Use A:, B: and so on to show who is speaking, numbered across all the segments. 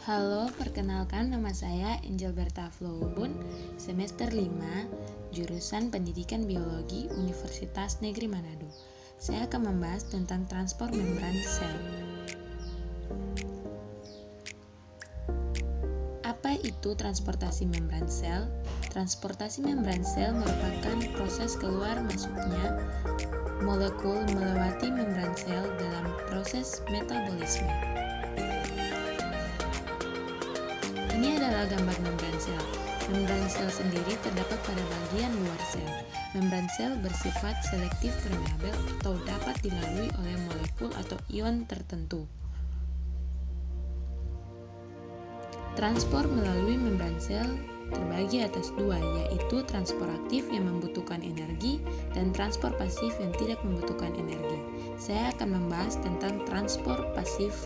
A: Halo, perkenalkan nama saya Angel Berta Flowbun, semester 5, jurusan Pendidikan Biologi Universitas Negeri Manado. Saya akan membahas tentang transport membran sel. Apa itu transportasi membran sel? Transportasi membran sel merupakan proses keluar masuknya molekul melewati membran sel dalam proses metabolisme. Ini adalah gambar membran sel. Membran sel sendiri terdapat pada bagian luar sel. Membran sel bersifat selektif permeabel atau dapat dilalui oleh molekul atau ion tertentu. Transport melalui membran sel terbagi atas dua, yaitu transport aktif yang membutuhkan energi dan transport pasif yang tidak membutuhkan energi. Saya akan membahas tentang transport pasif.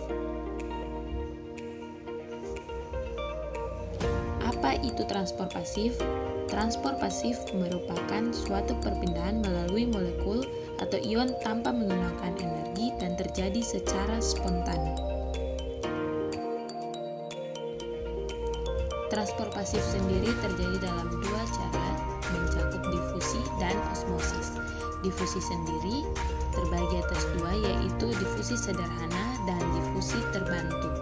A: Apa itu transport pasif? Transport pasif merupakan suatu perpindahan melalui molekul atau ion tanpa menggunakan energi dan terjadi secara spontan. Transport pasif sendiri terjadi dalam dua cara, mencakup difusi dan osmosis. Difusi sendiri terbagi atas dua, yaitu difusi sederhana dan difusi terbantu.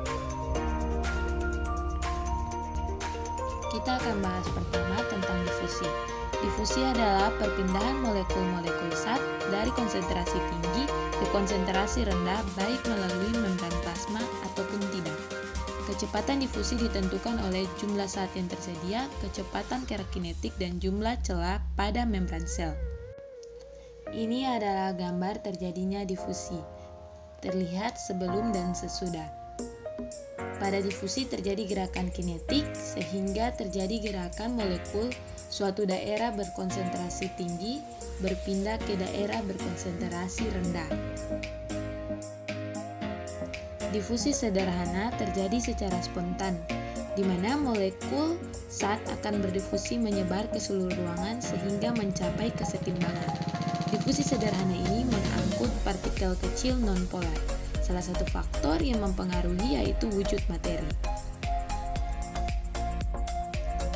A: Kita akan bahas pertama tentang difusi. Difusi adalah perpindahan molekul-molekul zat dari konsentrasi tinggi ke konsentrasi rendah baik melalui membran plasma ataupun tidak. Kecepatan difusi ditentukan oleh jumlah zat yang tersedia, kecepatan kinetik, dan jumlah celah pada membran sel. Ini adalah gambar terjadinya difusi. Terlihat sebelum dan sesudah. Pada difusi terjadi gerakan kinetik sehingga terjadi gerakan molekul suatu daerah berkonsentrasi tinggi berpindah ke daerah berkonsentrasi rendah. Difusi sederhana terjadi secara spontan, di mana molekul zat akan berdifusi menyebar ke seluruh ruangan sehingga mencapai kesetimbangan. Difusi sederhana ini mengangkut partikel kecil nonpolar. Salah satu faktor yang mempengaruhi yaitu wujud materi.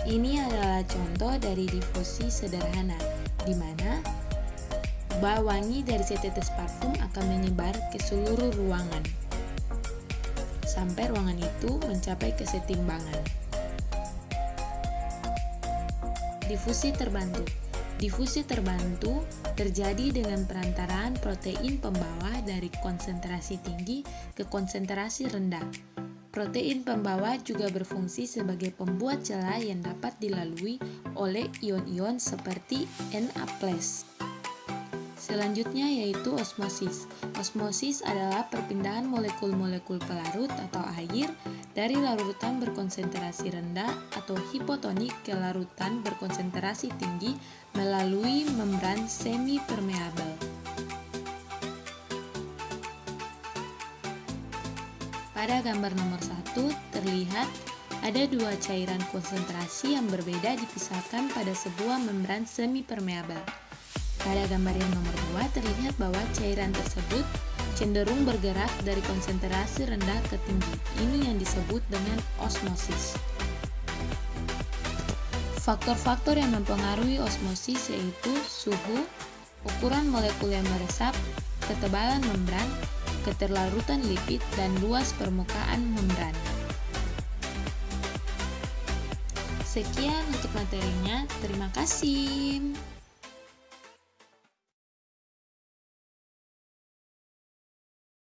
A: Ini adalah contoh dari difusi sederhana, di mana bau wangi dari setetes parfum akan menyebar ke seluruh ruangan, sampai ruangan itu mencapai kesetimbangan. Difusi terbantu. Difusi terbantu terjadi dengan perantaraan protein pembawa dari konsentrasi tinggi ke konsentrasi rendah. Protein pembawa juga berfungsi sebagai pembuat celah yang dapat dilalui oleh ion-ion seperti Na+. Selanjutnya yaitu osmosis. Osmosis adalah perpindahan molekul-molekul pelarut atau air dari larutan berkonsentrasi rendah atau hipotonik ke larutan berkonsentrasi tinggi melalui membran semi-permeabel. Pada gambar nomor 1 terlihat ada dua cairan konsentrasi yang berbeda dipisahkan pada sebuah membran semi-permeabel. Pada gambar yang nomor 2 terlihat bahwa cairan tersebut cenderung bergerak dari konsentrasi rendah ke tinggi. Ini yang disebut dengan osmosis. Faktor-faktor yang mempengaruhi osmosis yaitu suhu, ukuran molekul yang meresap, ketebalan membran, keterlarutan lipid, dan luas permukaan membran. Sekian untuk materinya, terima kasih.